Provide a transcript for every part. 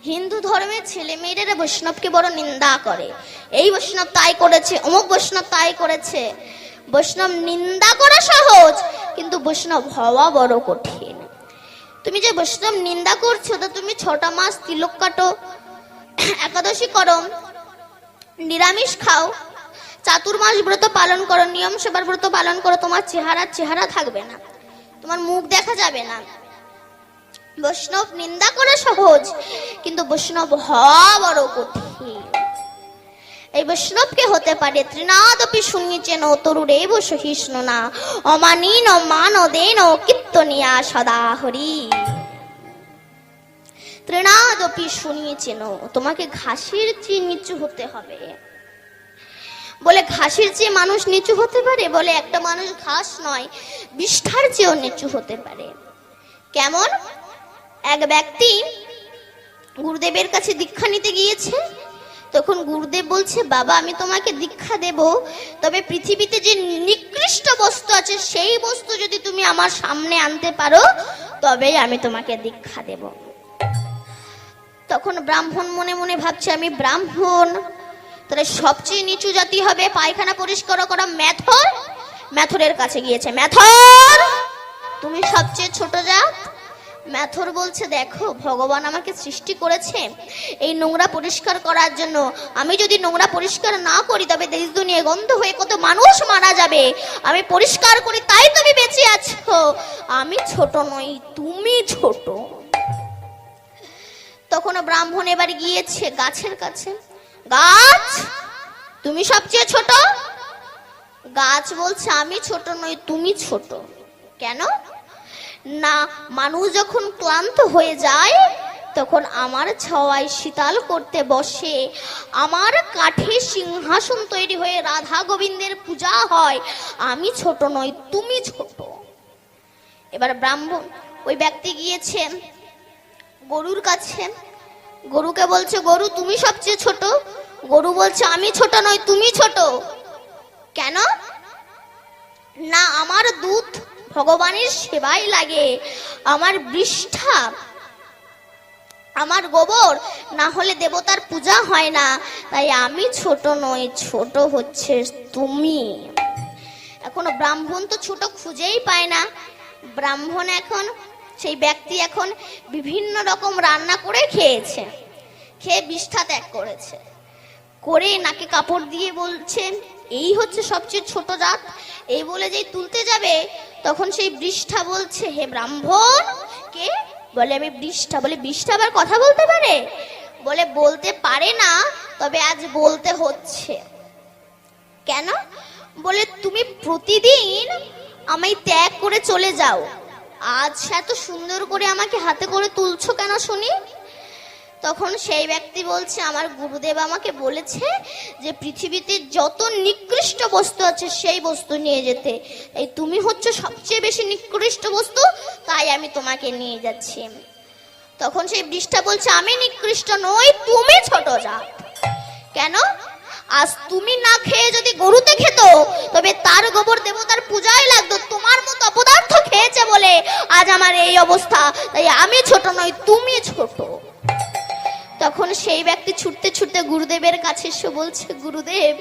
হিন্দু ধর্মের ছেলে মেয়েরা বৈষ্ণবকে বড় নিন্দা করে, এই বৈষ্ণব তাই করেছে, অমুক বৈষ্ণব তাই করেছে। বৈষ্ণব নিন্দা করা সহজ, কিন্তু বৈষ্ণব হওয়া বড় কঠিন। তুমি যে বৈষ্ণব নিন্দা করছো, তো তুমি 6টা মাস তিলক কাটো, একাদশী করো, নিরামিষ খাও, চাতুর্মাস ব্রত পালন করো, নিয়ম সেবার ব্রত পালন করো, তোমার চেহারা থাকবে না, তোমার মুখ দেখা যাবে না। বৈষ্ণব নিন্দা করা সহজ, কিন্তু বৈষ্ণব হওয়া বড় কঠিন। এই বৈষ্ণবকে হতে পারে ত্রিনাদপি শুনিয়েছেন তরুরেব সহিষ্ণু না অমানীন মানদেন কীর্তনিয়া সদা হরি। ত্রিনাদপি শুনিয়েছেন, তোমাকে ঘাসের চেয়ে নিচু হতে হবে। বলে ঘাসের চেয়ে মানুষ নিচু হতে পারে? বলে একটা মানুষ ঘাস নয়, বিষ্ঠার চেয়েও নিচু হতে পারে। কেমন? এক ব্যক্তি গুরুদেবের কাছে দীক্ষা নিতে গিয়েছে। তখন গুরুদেব বলছে, বাবা আমি তোমাকে দীক্ষা দেব, তবে পৃথিবীতে যে নিকৃষ্ট বস্তু আছে সেই বস্তু যদি তুমি আমার সামনে আনতে পারো তবেই আমি তোমাকে দীক্ষা দেব। তখন ব্রাহ্মণ মনে মনে ভাবছে, আমি ব্রাহ্মণ, তাহলে সবচেয়ে নিচু জাতি হবে পায়খানা পরিষ্কার করা মেথর। মেথরের কাছে গিয়েছে, মেথর তুমি সবচেয়ে ছোট জাত। মেথর বলছে, দেখো ভগবান আমাকে সৃষ্টি করেছে এই নোংরা পরিষ্কার করার জন্য। আমি যদি নোংরা পরিষ্কার না করি তবে দেশ দুনিয়া গন্ধ হয়ে কত মানুষ মারা যাবে। আমি পরিষ্কার করি তাই তুমি বেঁচে আছো। আমি ছোট নই, তুমি ছোট। তখন ব্রাহ্মণ এবার গিয়েছে গাছের কাছে, গাছ তুমি সবচেয়ে ছোট। গাছ বলছে, আমি ছোট নই, তুমি ছোট। কেন না? মানুষ যখন ক্লান্ত হয়ে যায় তখন আমার ছাওয়ায় শীতল করতে বসে, আমার কাঠে সিংহাসন তৈরি হয়ে রাধা গোবিন্দের পূজা হয়। আমি ছোট নই, তুমি ছোট। এবার ব্রাহ্মণ ওই ব্যক্তি গিয়েছে গরুর কাছে, গরুকে বলছে, গরু তুমি সবচেয়ে ছোট। গরু বলছে, আমি ছোট নই, তুমি ছোট। কেন না? আমার দুধ ভগবানের সেবাই লাগে, আমার বৃষ্ঠা, আমার গোবর না হলে দেবতার পূজা হয় না, তাই আমি ছোট নই, ছোট হচ্ছে তুমি। এখন ব্রাহ্মণ তো ছোট খুঁজেই পায় না। ব্রাহ্মণ এখন, সেই ব্যক্তি এখন বিভিন্ন রকম রান্না করে খেয়েছে, খেয়ে বিষ্ঠা ত্যাগ করেছে, করে নাকে কাপড় দিয়ে বলছে, এই হচ্ছে সবচেয়ে ছোট জাত। এই বলে যেই তুলতে যাবে তখন সেই বৃষ্ঠা বলছে, হে ব্রাহ্মণ। কে? বলে আমি বৃষ্ঠা। বলে বৃষ্ঠা আবার কথা বলতে পারে? বলে বলতে পারে না, তবে আজ বলতে হচ্ছে। কেন? বলে তুমি প্রতিদিন আমায় ত্যাগ করে চলে যাও, আজ এত সুন্দর করে আমাকে হাতে করে তুলছো কেন শুনি? তখন সেই ব্যক্তি বলছে, আমার গুরুদেব আমাকে বলেছে যে পৃথিবীতে যত নিকৃষ্ট বস্তু আছে সেই বস্তু নিয়ে যেতে, এই তুমি হচ্ছে সবচেয়ে বেশি নিকৃষ্ট বস্তু, তাই আমি তোমাকে নিয়ে যাচ্ছি। তখন সেই বৃষ্ঠা বলছে, আমি নিকৃষ্ট নই, তুমি ছোট জাত। কেন? আজ তুমি না খেয়ে যদি গরুতে খেত তবে তার গোবর দেবতার পূজায় লাগতো, তোমার মতো অপদার্থ খেয়েছে বলে আজ আমার এই অবস্থা, তাই আমি ছোট নই, তুমি ছোট। তখন সেই ব্যক্তি ছুটতে ছুটতে গুরুদেবের কাছে এসে বলছে, গুরুদেব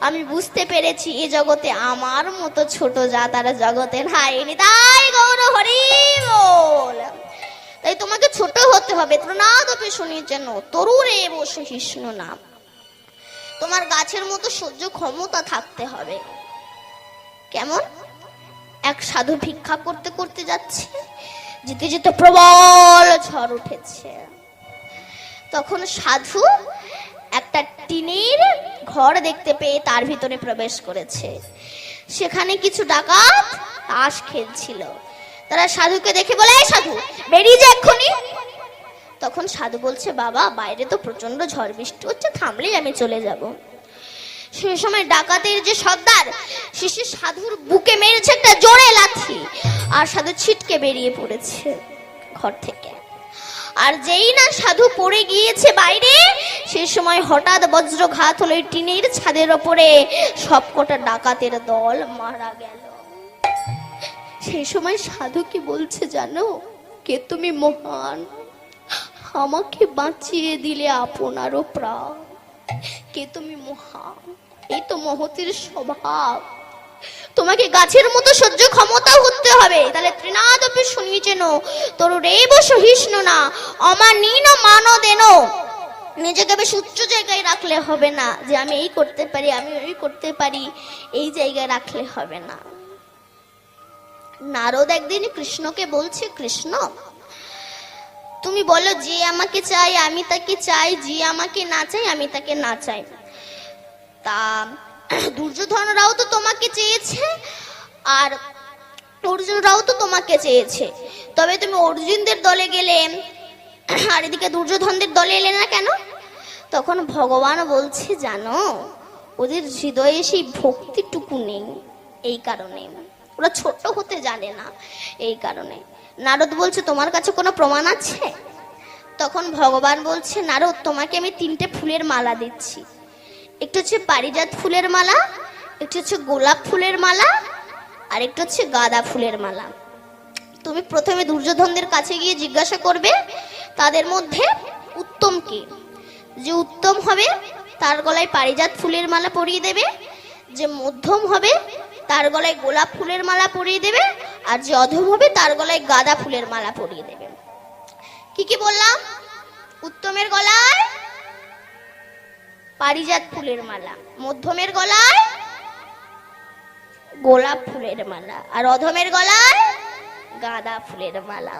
আমি বুঝতে পেরেছি এ জগতে আমার মতো ছোট জাত আর জগতে নাই, তাই গৌর হরি বল। তাই তোমাকে ছোট হতে হবে। ত্রনাদপি শুনিয়েছেন তরুরেব সহিষ্ণু না, তোমার গাছের মতো সহ্য ক্ষমতা থাকতে হবে। কেমন? এক সাধু ভিক্ষা করতে করতে যাচ্ছে, যেতে যেতে প্রবল ঝড় উঠেছে। তখন সাধু একটা টিনের ঘর দেখতে পেয়ে তার ভিতরে প্রবেশ করেছে। সেখানে কিছু ডাকাত তাস খেলছিল। তারা সাধুকে দেখে বলে, এই সাধু বেরিয়ে যা এক্ষুনি। তখন সাধু বলছে, বাবা বাইরে তো প্রচন্ড ঝড় বৃষ্টি হচ্ছে, থামলেই আমি চলে যাব। সেই সময় ডাকাতের যে সর্দার সে সাধুর বুকে মেরেছে একটা জোরে লাথি, আর সাধু ছিটকে বেরিয়ে পড়েছে ঘর থেকে। আর যেই না সাধু পড়ে গিয়েছে বাইরে, সেই সময় হঠাৎ বজ্রঘাত হলো টিনের ছাদের ওপরে, সবকটা ডাকাতের দল মারা গেল। সেই সময় সাধু কি বলছে জানো? কে তুমি মহান, আমাকে বাঁচিয়ে দিলে আপনারও প্রাণ। কে তুমি মহান, এই তো মহতের স্বভাব। তোমাকে গাছের মতো সহ্য ক্ষমতা হতে হবে। তাহলে ত্রিনাদপি শুনিয়েছেন তোর রেব সহিষ্ণু না অমানীন মানদেন। নিজেকে বেশ উচ্চ জায়গায় রাখলে হবে না, যে আমি এই করতে পারি, আমি ওই করতে পারি, এই জায়গায় রাখলে হবে না। নারদ একদিন কৃষ্ণকে বলছে, কৃষ্ণ তুমি বলো যে আমাকে চাই আমি তাকে চাই, যে আমাকে না চাই আমি তাকে না চাই। তা দুর্যোধনরাও তো তোমাকে চেয়েছে, আর অর্জুনরাও তো তোমাকে চেয়েছে, তবে তুমি অর্জুনদের দলে গেলে আর এদিকে দুর্যোধনদের দলে এলে না কেন? তখন ভগবান বলছে, জানো ওদের হৃদয়ে সেই ভক্তিটুকু নেই, এই কারণে ওরা ছোট হতে জানে না, এই কারণে। নারদ বলছে, তোমার কাছে কোনো প্রমাণ আছে? তখন ভগবান বলছে, নারদ তোমাকে আমি 3টে ফুলের মালা দিচ্ছি। একটু হচ্ছে পারিজাত ফুলের মালা, একটু হচ্ছে গোলাপ ফুলের মালা, আর একটু হচ্ছে গাঁদা ফুলের মালা। তুমি প্রথমে দুর্যোধনদের কাছে গিয়ে জিজ্ঞাসা করবে তাদের মধ্যে উত্তম কে। যে উত্তম হবে তার গলায় পারিজাত ফুলের মালা পরিয়ে দেবে, যে মধ্যম হবে তার গলায় গোলাপ ফুলের মালা পরিয়ে দেবে, আর যে অধম হবে তার গলায় গাঁদা ফুলের মালা পরিয়ে দেবে। কি কি বললাম? উত্তমের গলায় পারিজাত ফুলের মালা, মধ্যমের গলায় গোলাপ ফুলের মালা, আর অধমের গলায় গাঁদা ফুলের মালা।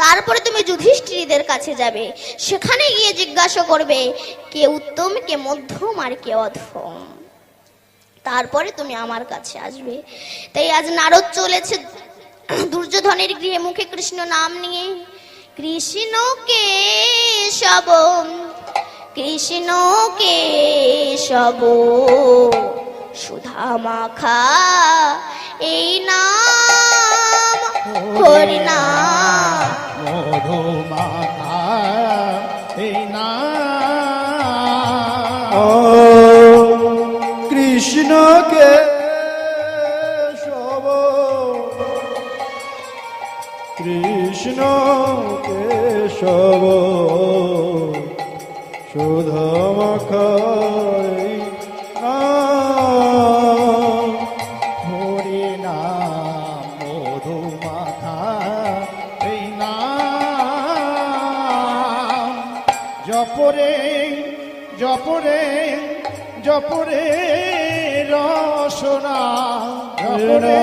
তারপরে তুমি যুধিষ্ঠিরদের কাছে যাবে, সেখানে গিয়ে জিজ্ঞাসা করবে কে উত্তম, কে মধ্যম, আর কে অধম। তারপরে তুমি আমার কাছে আসবে। তাই আজ নারদ চলেছে দুর্যোধনের গৃহে, মুখে কৃষ্ণ নাম নিয়ে, কৃষ্ণ কেশব কৃষ্ণ কেশব সুধা মাখা এই নাম হরি নাম মধু মাখা এই নাম। কৃষ্ণ কেশব কৃষ্ণ কেশব সুধা মাখা এই নাম হরি নাম মধু মাখা এই নাম। জপরে জপরে জপরে রসনা জপরে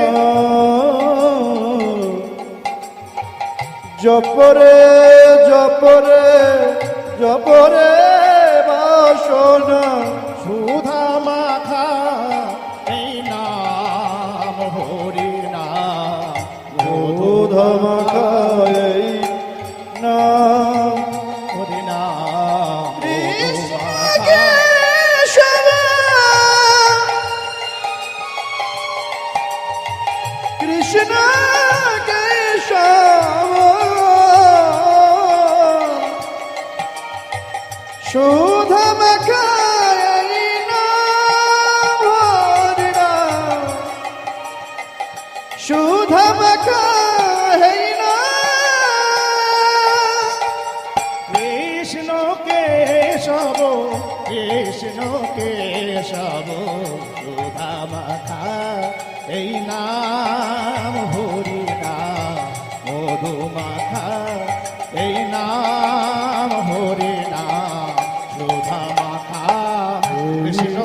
জপরে জপরে জপরে বাসনা সুধা মাখা এই নাম হরি নাম সুধা মাখা এই নাম হরি নাম কৃষ্ণ কেশব সুধা মাখা এই নাম হরি নাম সুধা মাখা এই নাম। কৃষ্ণ কেশব কৃষ্ণ কেশব সুধা মাখা এই নাম হরি নাম মধু মাখা এই নাম হরি নাম সুধা মাখা কৃষ্ণ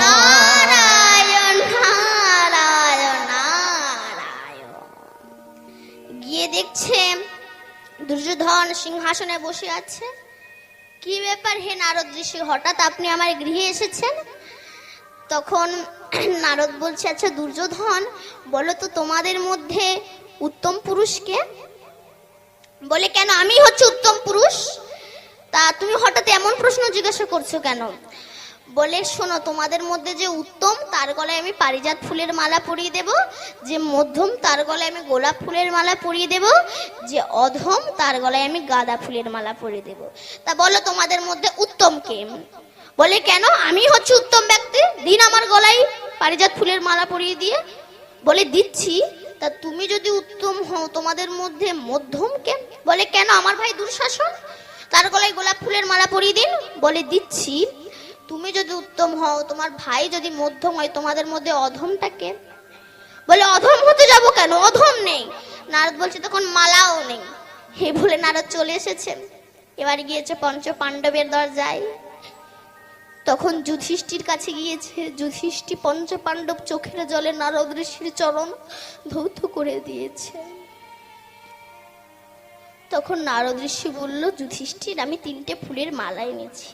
নারায়ণ নারায়ণ নারায়ণ। গিয়ে দেখছে দুর্যোধন সিংহাসনে বসে আছে। কি ব্যাপার হে নারদ ঋষি, হঠাৎ আপনি আমার গৃহে এসেছেন? তখন নারদ বলছে, আচ্ছা দুর্যোধন বলো তো তোমাদের মধ্যে উত্তম পুরুষ কে? বলে কেন, আমি হচ্ছে উত্তম পুরুষ। তা তুমি হঠাৎ এমন প্রশ্ন জিজ্ঞাসা করছো কেন? বলে শোনো, তোমাদের মধ্যে যে উত্তম তার গলায় আমি পারিজাত ফুলের মালা পরিয়ে দেব, যে মধ্যম তার গলায় আমি গোলাপ ফুলের মালা পরিয়ে দেব, যে অধম তার গলায় আমি গাঁদা ফুলের মালা পরিয়ে দেব। তা বলো তোমাদের মধ্যে উত্তম কে? বলে কেন, আমি হচ্ছে উত্তম ব্যক্তি, দিন আমার গলায় পারিজাত ফুলের মালা পরিয়ে দিয়ে। বলে দিচ্ছি, তা তুমি যদি উত্তম হও তোমাদের মধ্যে মধ্যম কে? বলে কেন, আমার ভাই দুঃশাসন, তার গলায় গোলাপ ফুলের মালা পরিয়ে দিন। বলে দিচ্ছি। তুমি যদি উত্তম হও, তোমার ভাই যদি মধ্যম হয়, তোমাদের মধ্যে অধমটা কে? বলে অধম হতে যাব কেন, অধম নেই। নারদ বলছে তখন মালাও নেই। হে বলে নারদ চলে এসেছেন, এবার গিয়েছে পঞ্চ পাণ্ডবের দরজায়। তখন যুধিষ্ঠির কাছে গিয়েছে। যুধিষ্ঠির পঞ্চ পাণ্ডব চোখের জলে নারদ ঋষির চরণ ধৌত করে দিয়েছে। তখন নারদ ঋষি বলল, যুধিষ্ঠির আমি 3টে ফুলের মালা এনেছি,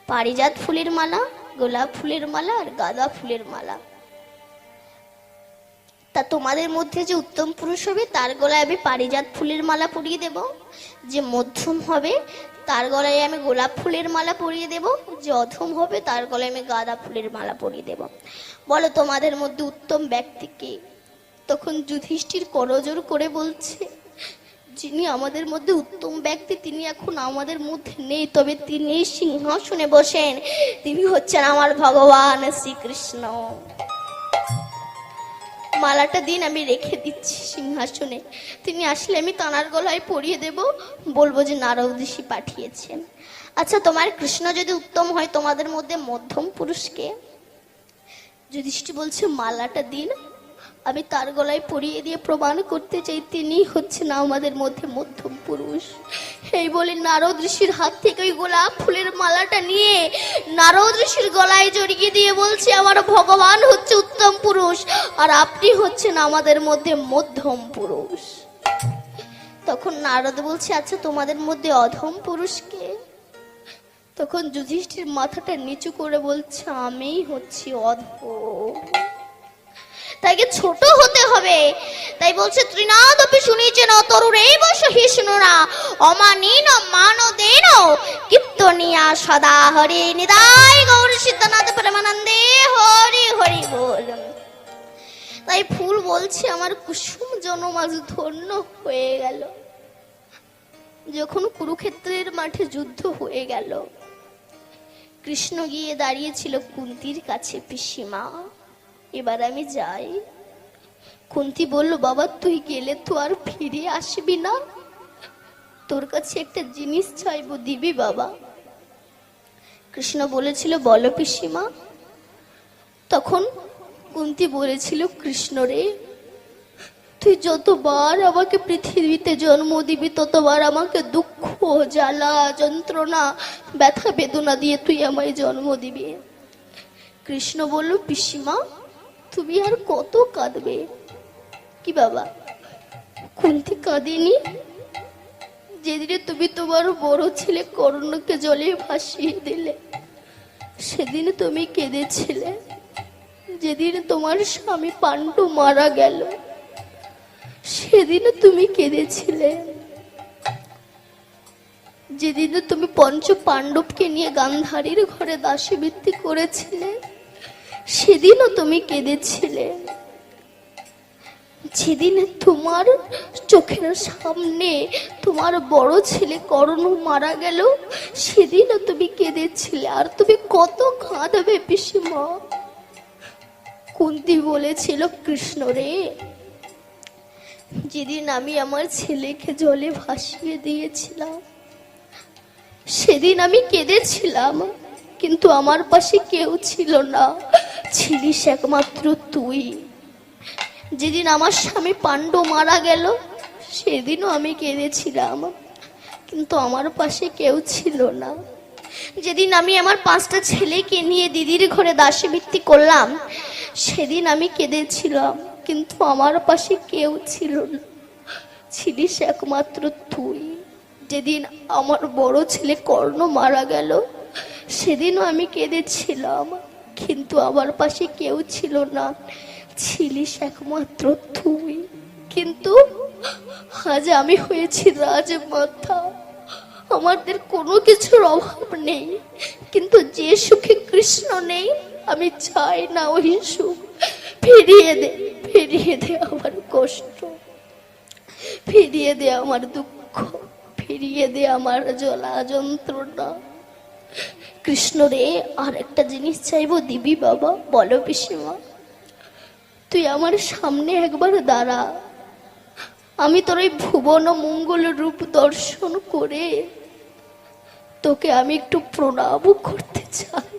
পারিজাত ফুলের মালা, গোলাপ ফুলের মালা আর গাঁদা ফুলের মালা। তা তোমাদের মধ্যে যে উত্তম পুরুষ হবে তার গলায় আমি পারিজাত ফুলের মালা পরিয়ে দেব, যে মধ্যম হবে তার গলায় আমি গোলাপ ফুলের মালা পরিয়ে দেব, যে অধম হবে তার গলায় আমি গাঁদা ফুলের মালা পরিয়ে দেব। বলো তোমাদের মধ্যে উত্তম ব্যক্তি কে? তখন যুধিষ্ঠির করজোর করে বলছে, যিনি আমাদের মধ্যে উত্তম ব্যক্তি তিনি এখন আমাদের মধ্যে নেই, তবে তিনি সিংহাসনে বসেন, তিনি হচ্ছেন আমার ভগবান শ্রীকৃষ্ণ। মালাটা দিন, আমি রেখে দিচ্ছি সিংহাসনে, তিনি আসলে আমি তানার গলায় পরিয়ে দেব, বলবো যে নারদ ঋষি পাঠিয়েছেন। আচ্ছা তোমার কৃষ্ণ যদি উত্তম হয়, তোমাদের মধ্যে মধ্যম পুরুষকে? যুধিষ্ঠির বলছে মালাটা দিন, আমি তার গলায় পরিয়ে দিয়ে প্রমাণ করতে চাই তিনি হচ্ছেন আমাদের মধ্যে মধ্যম পুরুষ। এই বলে নারদ ঋষির হাত থেকে ওই গোলাপ ফুলের মালাটা নিয়ে নারদ ঋষির গলায় জড়িয়ে দিয়ে বলছে, আমার ভগবান হচ্ছে উত্তম পুরুষ আর আপনি হচ্ছেন আমাদের মধ্যে মধ্যম পুরুষ। তখন নারদ বলছে, আচ্ছা তোমাদের মধ্যে অধম পুরুষকে? তখন যুধিষ্ঠির মাথাটা নিচু করে বলছে, আমিই হচ্ছি অধম। তাকে ছোট হতে হবে, তাই বলছে ত্রিনাদপি শুনিছেন তরুরেব সহিষ্ণুরা অমানীন মানদেন কীর্তনিয়া সদা হরি নিদায় গৌর সিদ্ধনাথ প্রেমানন্দে হরি হরি বল। তাই ফুল বলছে আমার কুসুম জনম আজ ধন্য হয়ে গেল। যখন কুরুক্ষেত্রের মাঠে যুদ্ধ হয়ে গেল, কৃষ্ণ গিয়ে দাঁড়িয়েছিল কুন্তির কাছে, পিসিমা এবার আমি যাই। কুন্তি বলল, বাবা তুই গেলে তো আর ফিরে আসবি না, তোর কাছে একটা জিনিস চাইবো, দিবি বাবা? কৃষ্ণ বলেছিল, বলো পিসিমা। তখন কুন্তি বলেছিল, কৃষ্ণ রে তুই যতবার আমাকে পৃথিবীতে জন্ম দিবি ততবার আমাকে দুঃখ জ্বালা যন্ত্রণা ব্যথা বেদনা দিয়ে তুই আমায় জন্ম দিবি। কৃষ্ণ বলল, পিসিমা তুমি আর কত কাঁদবে? কি বাবা? কুন্তি কাঁদিনি? যেদিনে তুমি তোমার বড় ছেলে কর্ণকে জলে ভাসিয়ে দিলে সেদিনে তুমি কেঁদেছিলে। যেদিন তোমার স্বামী পাণ্ডু মারা গেল সেদিনে তুমি কেঁদেছিলে। যেদিনে তুমি পঞ্চ পাণ্ডবকে নিয়ে গান্ধারীর ঘরে দাসীবৃত্তি করেছিলে সেদিনও তুমি কেঁদেছিলে। যেদিন তোমার চোখের সামনে তোমার বড় ছেলে কর্ণ মারা গেল সেদিনও তুমি কেঁদেছিলে। আর তুমি কত কাঁদবে পিসিমা? কুন্তি বলেছিল, কৃষ্ণ রে যেদিন আমি আমার ছেলেকে জলে ভাসিয়ে দিয়েছিলাম সেদিন আমি কেঁদেছিলাম, কিন্তু আমার পাশে কেউ ছিল না, ছিলিস একমাত্র তুই। যেদিন আমার স্বামী পাণ্ডু মারা গেল সেদিনও আমি কেঁদেছিলাম, কিন্তু আমার পাশে কেউ ছিল না। যেদিন আমি আমার 5টা ছেলেকে নিয়ে দিদির ঘরে দাসীবৃত্তি করলাম সেদিন আমি কেঁদেছিলাম, কিন্তু আমার পাশে কেউ ছিল না, ছিলিস একমাত্র তুই। যেদিন আমার বড় ছেলে কর্ণ মারা গেল সেদিনও আমি কেঁদেছিলাম, কিন্তু আমার পাশে কেউ ছিল না, ছিলিস একমাত্র তুই। কিন্তু আজ আমি হয়েছি রাজমাতা, আমাদের কোনো কিছুর অভাব নেই, কিন্তু যে সুখে কৃষ্ণ নেই আমি চাই না ওই সুখ। ফিরিয়ে দে, ফিরিয়ে দে আমার কষ্ট, ফিরিয়ে দে আমার দুঃখ, ফিরিয়ে দে আমার জ্বালা যন্ত্রণা। কৃষ্ণ রে আর একটা জিনিস চাইবো, দিবি বাবা? বলো পিসিমা। তুই আমার সামনে একবার দাঁড়া, আমি তোর এই ভুবন মঙ্গল রূপ দর্শন করে তোকে আমি একটু প্রণাম করতে চাই।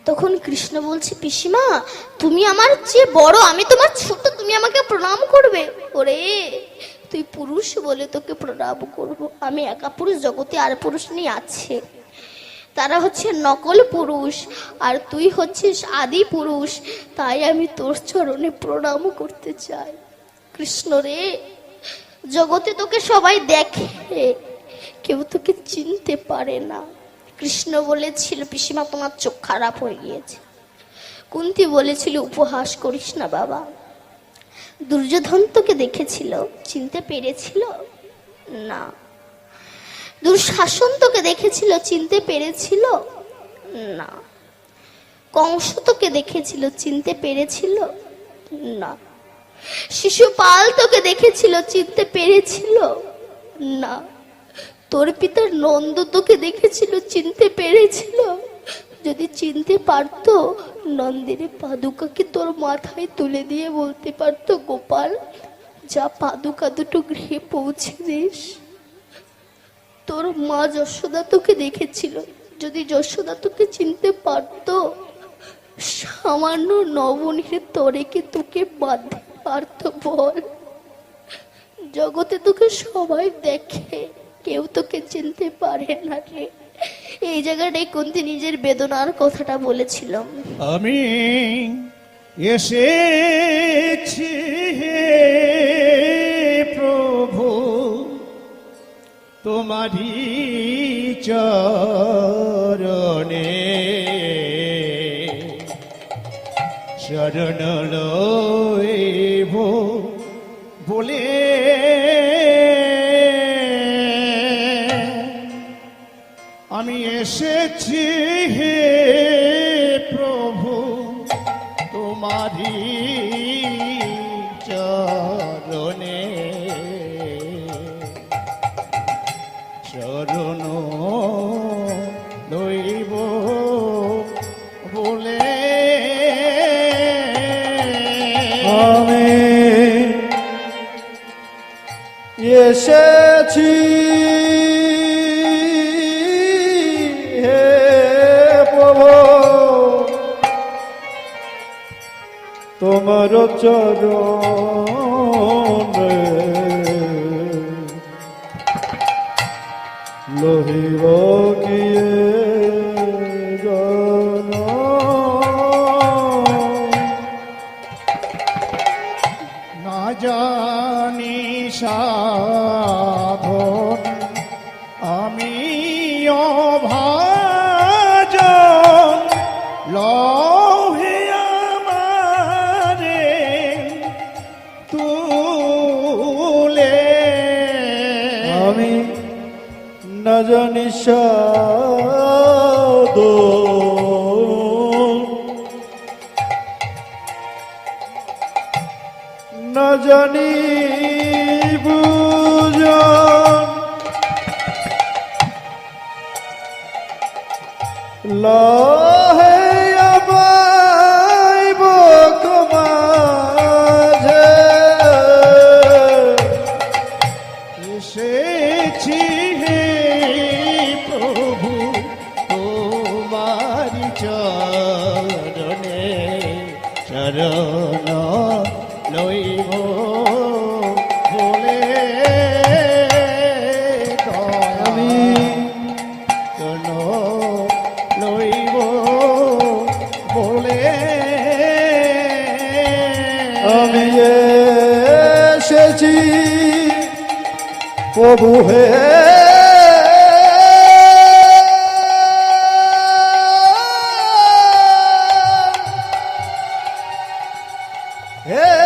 তখন কৃষ্ণ বলছে, পিসিমা তুমি আমার চেয়ে বড়, আমি তোমার ছোট, তুমি আমাকে প্রণাম করবে? ওরে তুই পুরুষ বলে তোকে প্রণাম করব, আমি একা পুরুষ, জগতে আর পুরুষ নেই, আছে তারা হচ্ছে নকল পুরুষ, আর তুই হচ্ছিস আদি পুরুষ, তাই আমি তোর চরণে প্রণাম করতে চাই। কৃষ্ণ রে, জগতে তোকে সবাই দেখে, কেউ তোকে চিনতে পারে না। কৃষ্ণ বলেছিল, পিসিমা তোমার চোখ খারাপ হয়ে গিয়েছে। কুন্তী বলেছিল, উপহাস করিস না বাবা। দুর্যোধন তোকে দেখেছিল, চিনতে পেরেছিল না। দুঃশাসন তোকে দেখেছিল, চিনতে পেরেছিল না। কংস তোকে দেখেছিল, চিনতে পেরেছিল না। শিশুপাল তোকে দেখেছিল, চিনতে পেরেছিল না। তোর পিতার নন্দ তোকে দেখেছিল, চিনতে পেরেছিল? যদি চিনতে পারতো, নন্দের পাদুকাকে তোর মাথায় তুলে দিয়ে বলতে পারতো, গোপাল যা পাদুকা দুটো গৃহে পৌঁছে দিস। তোর মা যশোদা তোকে দেখেছিল, যদি যশোদা তোকে চিনতে পারতো, সামান্য নবনীর তরেকে তোকে বাঁধতে পারতো? বল, জগতে তোকে সবাই দেখে, কেউ তোকে চিনতে পারে না রে। এই জায়গাটাই কুন্তী নিজের বেদনার কথাটা বলেছিলাম। আমি এসেছি হে প্রভু তোমারি চরণে, শরণ লইব বলে আমি এসেছি হে প্রভু তোমারি চরণে, শরণ লইব বলে আমি এসেছি হে প্রভু তোমার চরণে, লহিব গিয়ে জন না জানি সাধন আমি অভাজন, লহে আমারে তুলে, আমি না জানি সাধন, না জানি বুঝন, লহে আমায় বক মাঝে, এসেছি হে প্রভু তোমারি চরণে, শরণ লইব বলে আমি শরণ লইব বলে আমি এসেছি প্রভু হে হে